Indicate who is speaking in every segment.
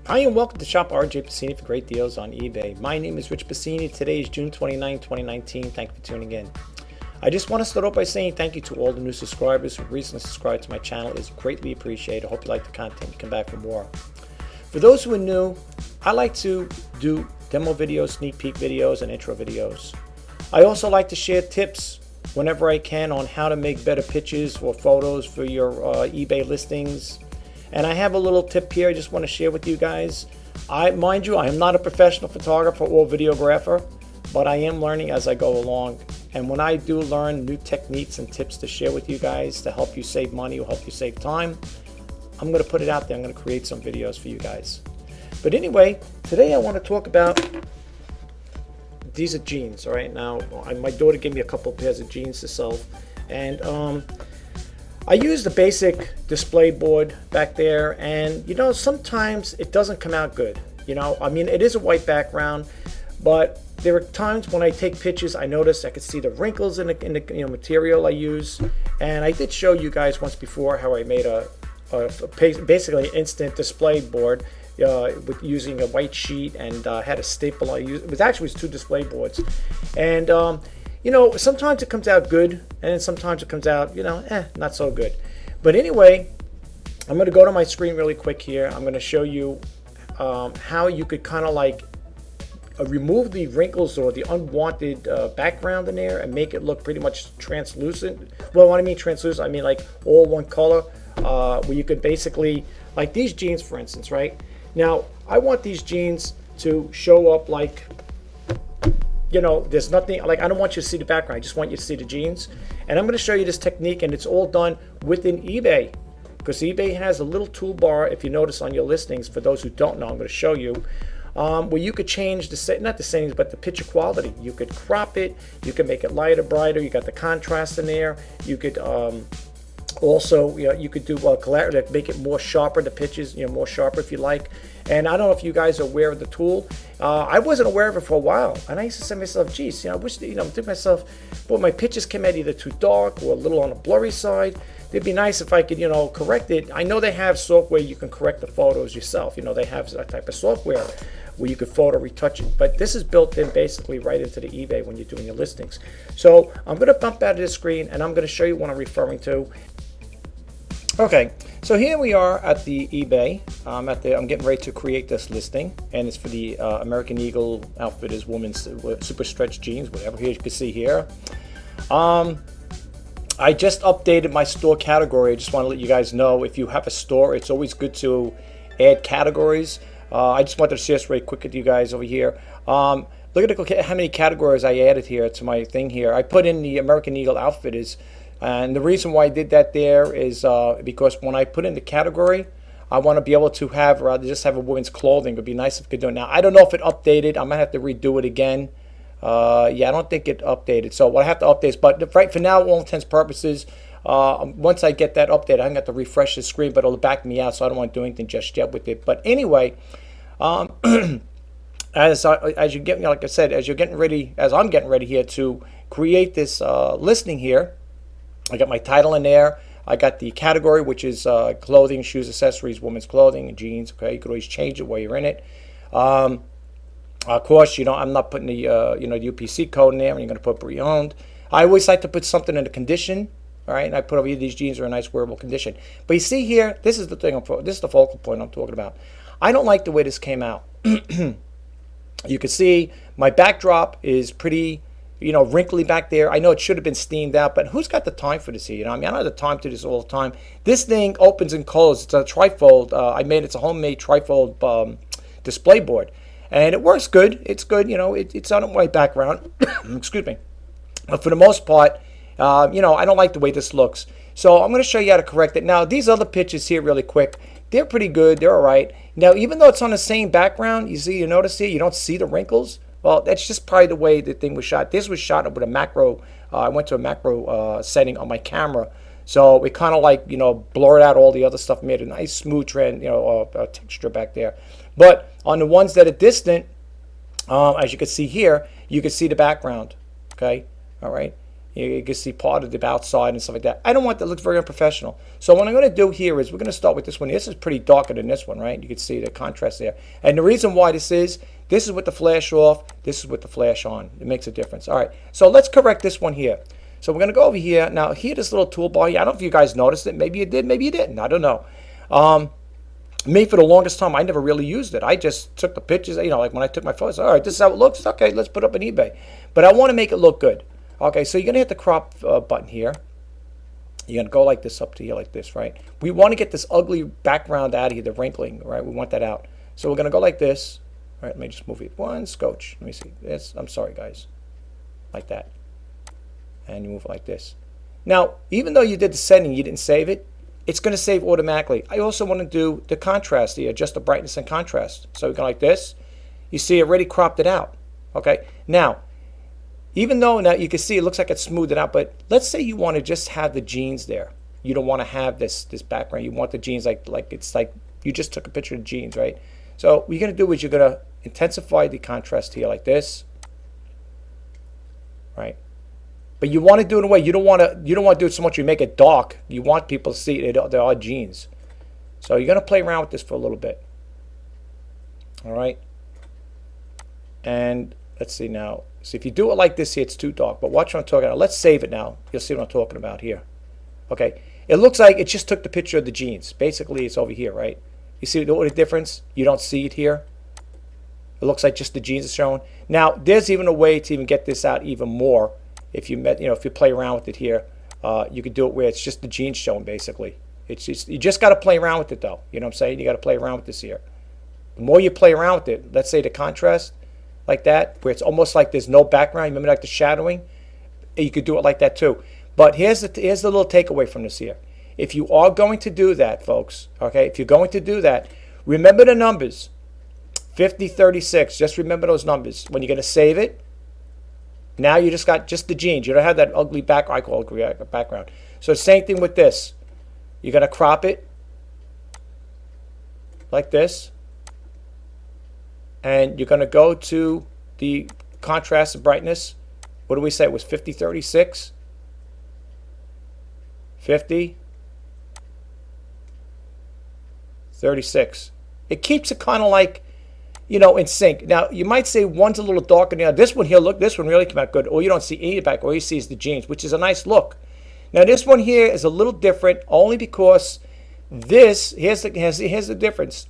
Speaker 1: Hi and welcome to Shop RJ Pasini for great deals on eBay. My name is Rich Pasini. Today is June 29, 2019. Thank you for tuning in. I just want to start off by saying thank you to all the new subscribers who recently subscribed to my channel. It is greatly appreciated. I hope you like the content. You come back for more. For those who are new, I like to do demo videos, sneak peek videos, and intro videos. I also like to share tips whenever I can on how to make better pictures or photos for your eBay listings. And I have a little tip here I just want to share with you guys. Mind you, I am not a professional photographer or videographer, but I am learning as I go along. And when I do learn new techniques and tips to share with you guys to help you save money or help you save time, I'm going to put it out there. I'm going to create some videos for you guys. But anyway, today I want to talk about, these are jeans. All right, now my daughter gave me a couple of pairs of jeans to sell, and I use the basic display board back there, and sometimes it doesn't come out good. I mean, it is a white background, but there are times when I take pictures, I notice I can see the wrinkles in the material I use. And I did show you guys once before how I made basically an instant display board with using a white sheet, and had a staple I used. It was two display boards, and sometimes it comes out good, and sometimes it comes out, not so good. But anyway, I'm going to go to my screen really quick here. I'm going to show you how you could kind of like remove the wrinkles or the unwanted background in there and make it look pretty much translucent. Well, when I mean translucent, I mean like all one color, where you could basically, like these jeans, for instance, right? Now, I want these jeans to show up like, there's nothing, like I don't want you to see the background, I just want you to see the jeans. And I'm going to show you this technique, and it's all done within eBay, because eBay has a little toolbar, if you notice on your listings. For those who don't know, I'm going to show you, where you could change not the settings, but the picture quality. You could crop it, you can make it lighter, brighter, you got the contrast in there. You could also, you could do clarity, like make it more sharper, the pictures, more sharper if you like. And I don't know if you guys are aware of the tool. I wasn't aware of it for a while, and I used to say to myself, geez, I wish, think to myself, boy, my pictures came out either too dark or a little on the blurry side. It'd be nice if I could, correct it. I know they have software you can correct the photos yourself. They have that type of software where you could photo retouch it. But this is built in basically right into the eBay when you're doing your listings. So I'm going to bump out of this screen, and I'm going to show you what I'm referring to. Okay, so here we are at the eBay. I'm getting ready to create this listing, and it's for the American Eagle Outfitters women's super stretch jeans, whatever here you can see here. I just updated my store category. I just want to let you guys know, if you have a store, it's always good to add categories. I just wanted to share this really quick with you guys over here. Look at how many categories I added here to my thing here. I put in the American Eagle Outfitters. And the reason why I did that there is because when I put in the category, I want to be able to have, rather just have a women's clothing. It would be nice if I could do it now. I don't know if it updated. I might have to redo it again. Yeah, I don't think it updated. So what I have to update is, but right for now, all intents and purposes, once I get that update, I'm going to have to refresh the screen, but it'll back me out, so I don't want to do anything just yet with it. But anyway, as you get, like I said, as I'm getting ready here to create this listing here, I got my title in there. I got the category, which is clothing, shoes, accessories, women's clothing, and jeans. Okay, you could always change it while you're in it. Of course, I'm not putting the the UPC code in there, and you're going to put pre-owned. I always like to put something in the condition. All right, and I put over here, these jeans are in nice wearable condition. But you see here, this is the thing. This is the focal point I'm talking about. I don't like the way this came out. You can see my backdrop is pretty, wrinkly back there. I know it should have been steamed out, but who's got the time for this here? I don't have the time to do this all the time. This thing opens and closes. It's a trifold. It's a homemade trifold display board, and it works good. It's good. It's on a white background. Excuse me. But for the most part, I don't like the way this looks. So I'm going to show you how to correct it. Now, these other pictures here really quick, they're pretty good. They're all right. Now, even though it's on the same background, you notice here, you don't see the wrinkles. Well, that's just probably the way the thing was shot. This was shot with a macro. I went to a macro setting on my camera, so we kind of like blurred out all the other stuff, made a nice smooth trend, texture back there. But on the ones that are distant, as you can see here, you can see the background. Okay, all right, You can see part of the outside and stuff like that. I don't want that to look very unprofessional. So what I'm going to do here is we're going to start with this one. This is pretty darker than this one, right? You can see the contrast there. And the reason why this is with the flash off, this is with the flash on. It makes a difference. All right, so let's correct this one here. So we're going to go over here. Now, here, this little toolbar here, I don't know if you guys noticed it. Maybe you did, maybe you didn't. I don't know. Me, for the longest time, I never really used it. I just took the pictures, you know, like when I took my photos. All right, this is how it looks. Okay, let's put it up on eBay. But I want to make it look good. Okay, so you're going to hit the crop button here. You're going to go like this up to here like this, right? We want to get this ugly background out of here, the wrinkling, right? We want that out. So we're going to go like this. All right, let me just move it one scotch. Let me see. This, I'm sorry, guys. Like that. And you move it like this. Now, even though you did the setting, you didn't save it, it's going to save automatically. I also want to do the contrast here, adjust the brightness and contrast. So we go like this. You see, it already cropped it out. Okay, now, even though now you can see it looks like it's smoothed it out, but let's say you want to just have the jeans there. You don't want to have this background. You want the jeans like it's like you just took a picture of the jeans, right? So what you're going to do is you're going to intensify the contrast here like this, right? But you want to do it in a way you don't want to do it so much you make it dark. You want people to see it. There are jeans. So you're going to play around with this for a little bit. All right. And let's see now. So if you do it like this here, it's too dark. But watch what I'm talking about. Let's save it now. You'll see what I'm talking about here. Okay. It looks like it just took the picture of the jeans. Basically, it's over here, right? You see the difference? You don't see it here. It looks like just the jeans are shown. Now, there's even a way to even get this out even more. If you if you play around with it here, you could do it where it's just the jeans showing basically. It's just you just got to play around with it though. You know what I'm saying? You got to play around with this here. The more you play around with it, let's say the contrast like that, where it's almost like there's no background. Remember like the shadowing? You could do it like that too. But here's the little takeaway from this here. If you are going to do that, folks, okay, if you're going to do that, remember the numbers. 50, 36. Just remember those numbers. When you're going to save it, now you just got just the jeans. You don't have that ugly background. So same thing with this. You're going to crop it like this. And you're going to go to the contrast and brightness. What do we say? It was 50, 36. 50. 36. It keeps it kind of like, in sync. Now, you might say one's a little darker than the other. This one here, look, this one really came out good. Or you don't see any back. All you see is the jeans, which is a nice look. Now, this one here is a little different only because this, here's the difference.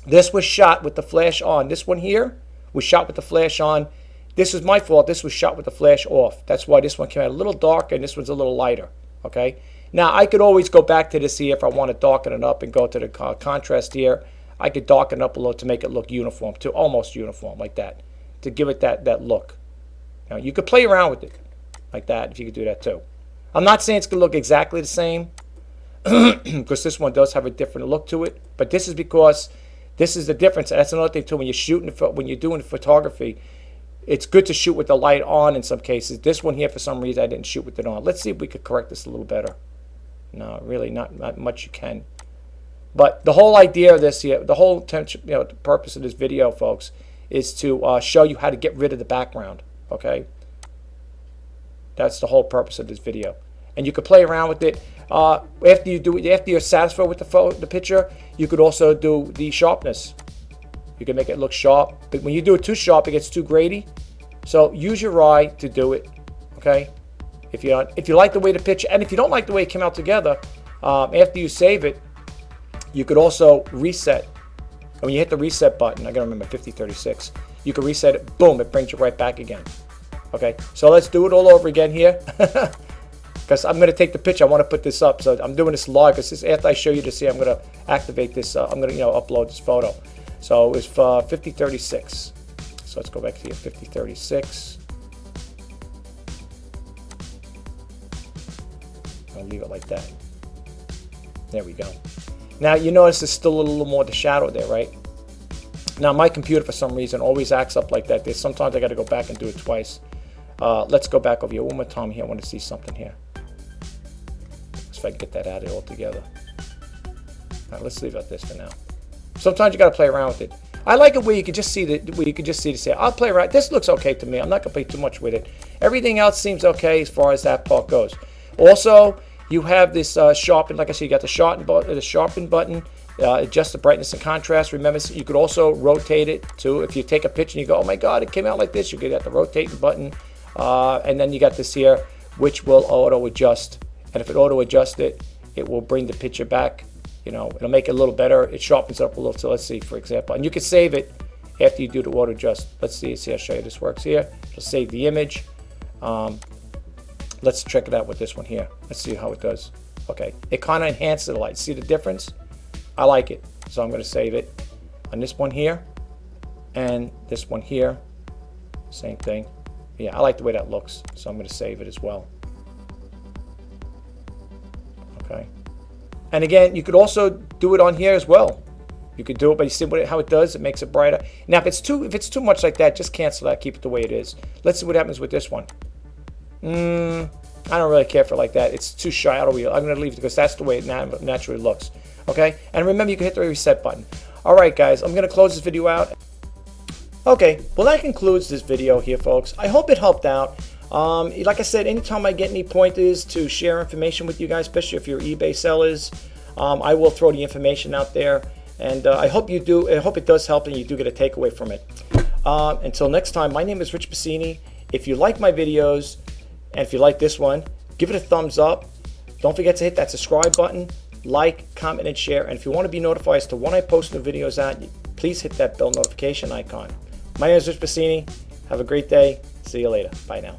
Speaker 1: This was shot with the flash on. This one here was shot with the flash on. This is my fault. This was shot with the flash off. That's why this one came out a little darker and this one's a little lighter. Okay? Now, I could always go back to this here if I want to darken it up and go to the contrast here. I could darken it up a little to make it look uniform, to almost uniform like that, to give it that look. Now, you could play around with it like that if you could do that too. I'm not saying it's going to look exactly the same because this one does have a different look to it, but this is because this is the difference. That's another thing too. When you're doing photography, it's good to shoot with the light on in some cases. This one here, for some reason, I didn't shoot with it on. Let's see if we could correct this a little better. No, really, not much you can. But the whole idea of this here, the whole the purpose of this video, folks, is to show you how to get rid of the background. Okay, that's the whole purpose of this video, and you can play around with it. After you're satisfied with the picture, you could also do the sharpness. You can make it look sharp, but when you do it too sharp, it gets too grainy. So use your eye to do it. Okay, if you like the way the picture, and if you don't like the way it came out together, after you save it, you could also reset. And when you hit the reset button, I gotta remember 5036, you can reset it, boom, it brings you right back again. Okay, so let's do it all over again here. Because I'm gonna take the picture, I wanna put this up. So I'm doing this live because after I show you this here, I'm gonna activate this, I'm gonna upload this photo. So it's 5036. So let's go back to here, 5036. I'll leave it like that. There we go. Now, you notice there's still a little more of the shadow there, right? Now, my computer, for some reason, always acts up like that. Sometimes I got to go back and do it twice. Let's go back over here one more time here. I want to see something here. Let's see if I can get that out of it altogether. All right, let's leave it like this for now. Sometimes you got to play around with it. I like it where you can just see the say, I'll play around. This looks okay to me. I'm not gonna play too much with it. Everything else seems okay as far as that part goes. Also, you have this sharpen. Like I said, you got the sharpen button. Adjust the brightness and contrast. Remember, you could also rotate it too. If you take a picture and you go, oh my God, it came out like this, you get the rotating button. And then you got this here, which will auto adjust. And if it auto adjusts it, it will bring the picture back. You know, it'll make it a little better. It sharpens it up a little. So let's see, for example, and you can save it after you do the auto adjust. Let's see, I'll show you this works here. It'll save the image. Let's check it out with this one here. Let's see how it does. Okay, it kind of enhances the light. See the difference? I like it, so I'm going to save it on this one here and this one here. Same thing. Yeah, I like the way that looks, so I'm going to save it as well. Okay. And again, you could also do it on here as well. You could do it, but you see how it does? It makes it brighter. Now, if it's too much like that, just cancel that. Keep it the way it is. Let's see what happens with this one. I don't really care for it like that. It's too shy. I'm going to leave it because that's the way it naturally looks. Okay? And remember, you can hit the reset button. All right, guys. I'm going to close this video out. Okay. Well, that concludes this video here, folks. I hope it helped out. Like I said, anytime I get any pointers to share information with you guys, especially if you're eBay sellers, I will throw the information out there. And I hope you do. I hope it does help and you do get a takeaway from it. Until next time, my name is Rich Pasini. If you like my videos, and if you like this one, give it a thumbs up. Don't forget to hit that subscribe button, like, comment, and share. And if you want to be notified as to when I post new videos out, please hit that bell notification icon. My name is Rich Pasini. Have a great day. See you later. Bye now.